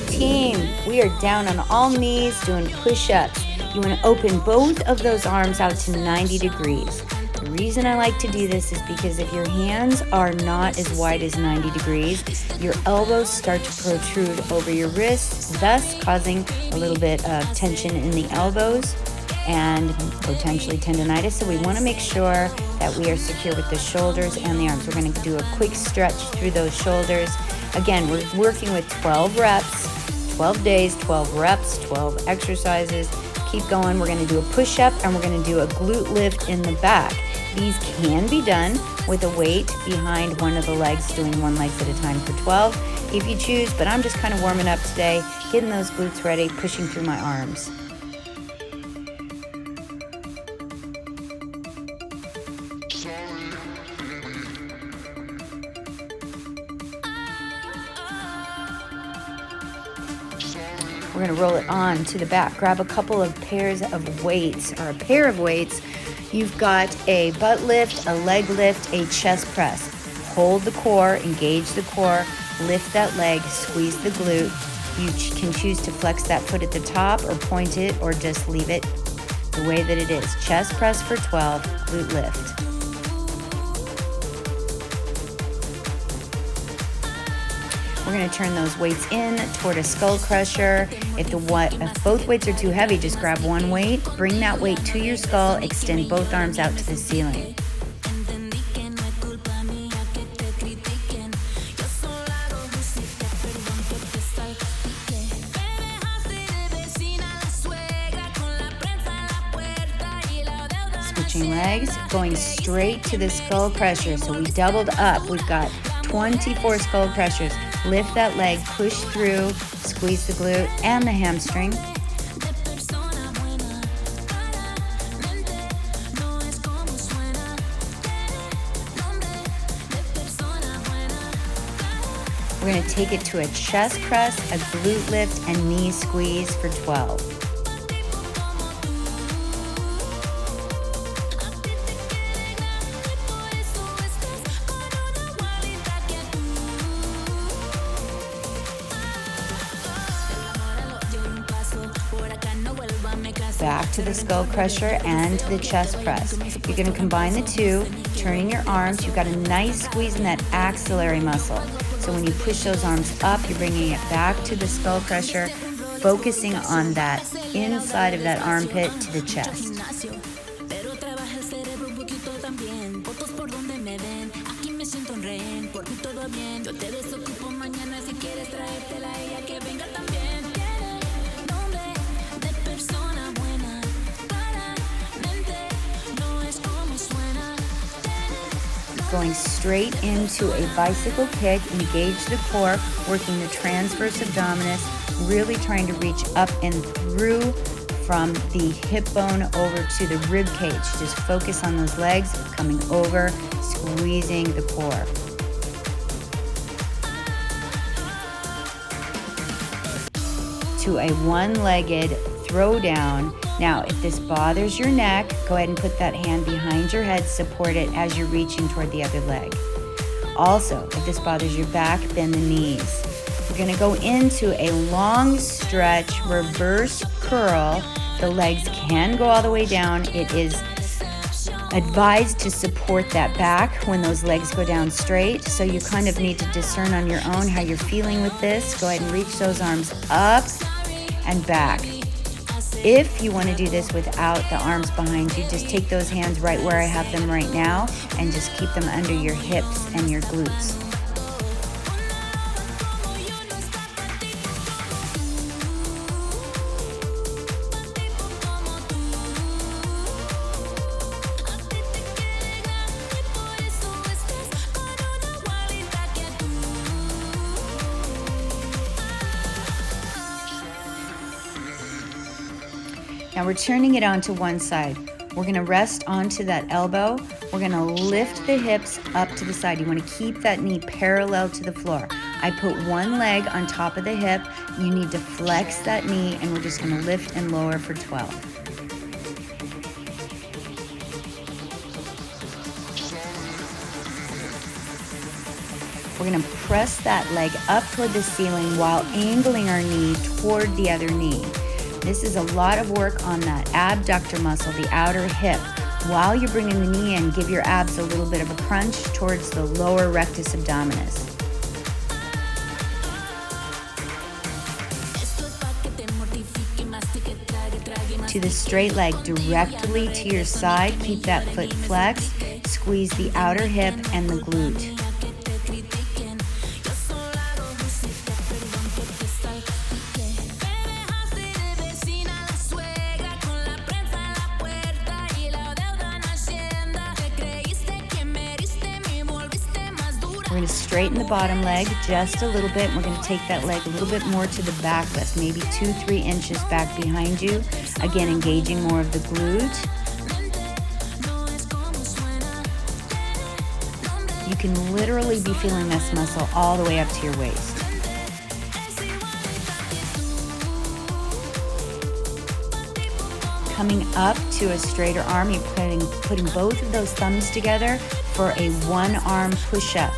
team. We are down on all knees doing push-ups. You want to open both of those arms out to 90 degrees. The reason I like to do this is because if your hands are not as wide as 90 degrees, your elbows start to protrude over your wrists, thus causing a little bit of tension in the elbows and potentially tendonitis. So we want to make sure that we are secure with the shoulders and the arms. We're going to do a quick stretch through those shoulders. Again, we're working with 12 reps, 12 days, 12 reps, 12 exercises. Keep going. We're going to do a push-up and we're going to do a glute lift in the back. These can be done with a weight behind one of the legs, doing one leg at a time for 12 if you choose, but I'm just kind of warming up today, getting those glutes ready, pushing through my arms. We're going to roll it on to the back. Grab a couple of pairs of weights, or a pair of weights. You've got a butt lift, a leg lift, a chest press. Hold the core, engage the core, lift that leg, squeeze the glute. You can choose to flex that foot at the top or point it or just leave it the way that it is. Chest press for 12, glute lift. We're going to turn those weights in toward a skull crusher. If both weights are too heavy, just grab one weight, bring that weight to your skull, extend both arms out to the ceiling. Switching legs, going straight to the skull crusher. So we doubled up. We've got 24 skull crushers. Lift that leg, push through, squeeze the glute and the hamstring. We're going to take it to a chest press, a glute lift, and knee squeeze for 12. Back to the skull crusher and to the chest press. You're going to combine the two, turning your arms. You've got a nice squeeze in that axillary muscle. So when you push those arms up, you're bringing it back to the skull crusher, focusing on that inside of that armpit to the chest. Going straight into a bicycle kick, engage the core, working the transverse abdominis, really trying to reach up and through from the hip bone over to the rib cage. Just focus on those legs coming over, squeezing the core. To a one-legged throw down. Now, if this bothers your neck, go ahead and put that hand behind your head, support it as you're reaching toward the other leg. Also, if this bothers your back, bend the knees. We're going to go into a long stretch, reverse curl. The legs can go all the way down. It is advised to support that back when those legs go down straight. So you kind of need to discern on your own how you're feeling with this. Go ahead and reach those arms up and back. If you want to do this without the arms behind you, just take those hands right where I have them right now and just keep them under your hips and your glutes. Now we're turning it onto one side. We're going to rest onto that elbow. We're going to lift the hips up to the side. You want to keep that knee parallel to the floor. I put one leg on top of the hip. You need to flex that knee, and we're just going to lift and lower for 12. We're gonna press that leg up toward the ceiling while angling our knee toward the other knee. This is a lot of work on that abductor muscle, the outer hip. While you're bringing the knee in, give your abs a little bit of a crunch towards the lower rectus abdominis. To the straight leg, directly to your side, keep that foot flexed, squeeze the outer hip and the glute. We're going to straighten the bottom leg just a little bit. We're going to take that leg a little bit more to the back lift, maybe 2-3 inches back behind you. Again, engaging more of the glute. You can literally be feeling this muscle all the way up to your waist. Coming up to a straighter arm, you're putting both of those thumbs together for a one-arm push-up.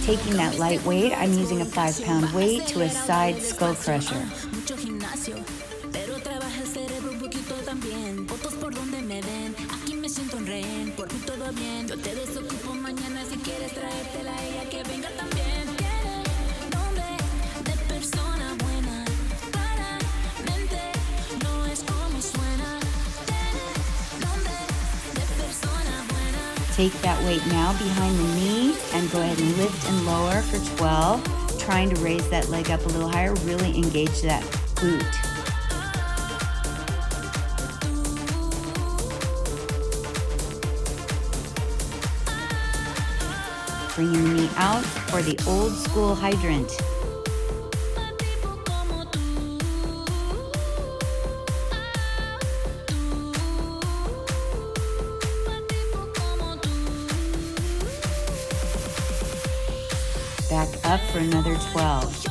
Taking that light weight, I'm using a 5-pound weight to a side skull crusher. Take that weight now behind the knee and go ahead and lift and lower for 12. Trying to raise that leg up a little higher, really engage that glute. Bringing the knee out for the old school hydrant. Back up for another 12.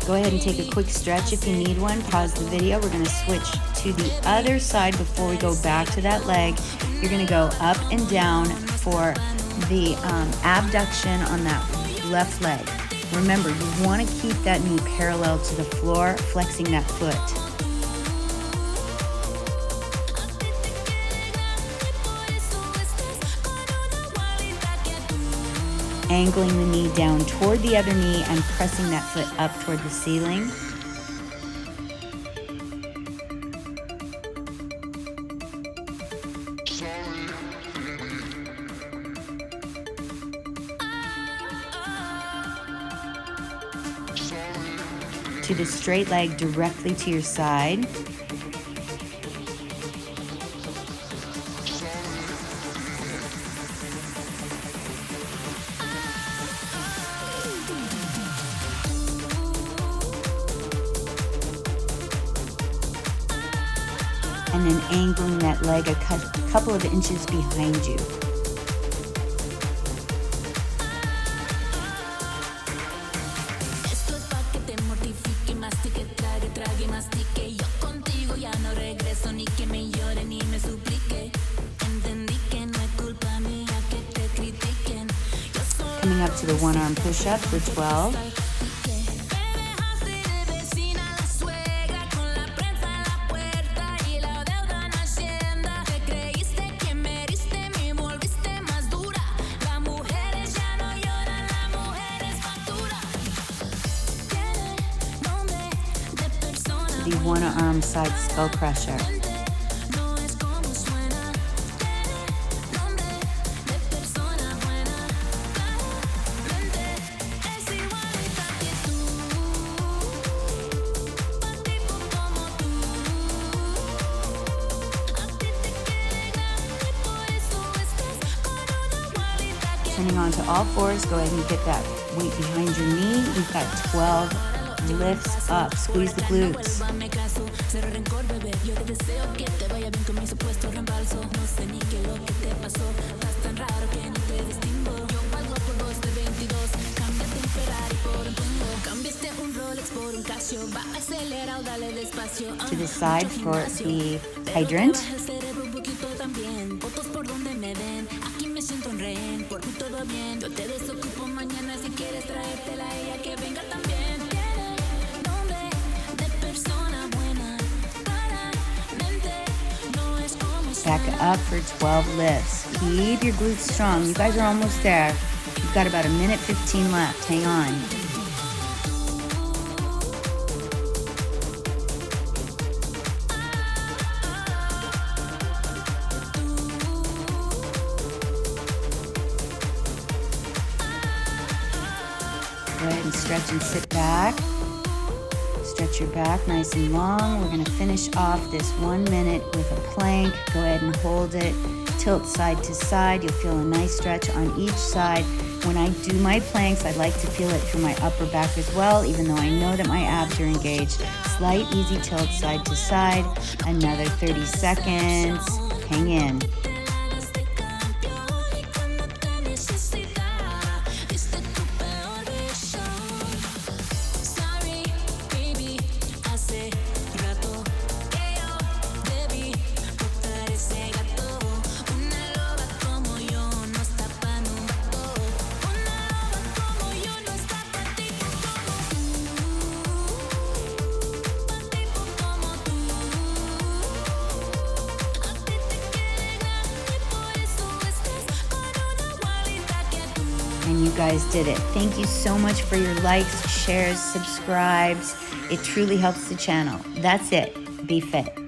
Go ahead and take a quick stretch if you need one. Pause the video. We're going to switch to the other side before we go back to that leg. You're going to go up and down for the abduction on that left leg. Remember, you want to keep that knee parallel to the floor, flexing that foot. Angling the knee down toward the other knee and pressing that foot up toward the ceiling. To the straight leg directly to your side. And then angling that leg a couple of inches behind you. Coming up to the one-arm push-up for 12. The one-arm side skull crusher. onto all fours. Go ahead and get that weight behind your knee. We've got 12 lifts up. Squeeze the glutes. To the side for the hydrant. Back up for 12 lifts. Keep your glutes strong. You guys are almost there. You've got about a minute 15 left. Hang on. Go ahead and stretch and sit back. Stretch your back nice and long. We're going to finish off this 1 minute with a plank. Go ahead and hold it. Tilt side to side. You'll feel a nice stretch on each side. When I do my planks, I'd like to feel it through my upper back as well, even though I know that my abs are engaged. Slight, easy tilt side to side. Another 30 seconds. Hang in. And you guys did it. Thank you so much for your likes, shares, subscribes. It truly helps the channel. That's it. Be fit.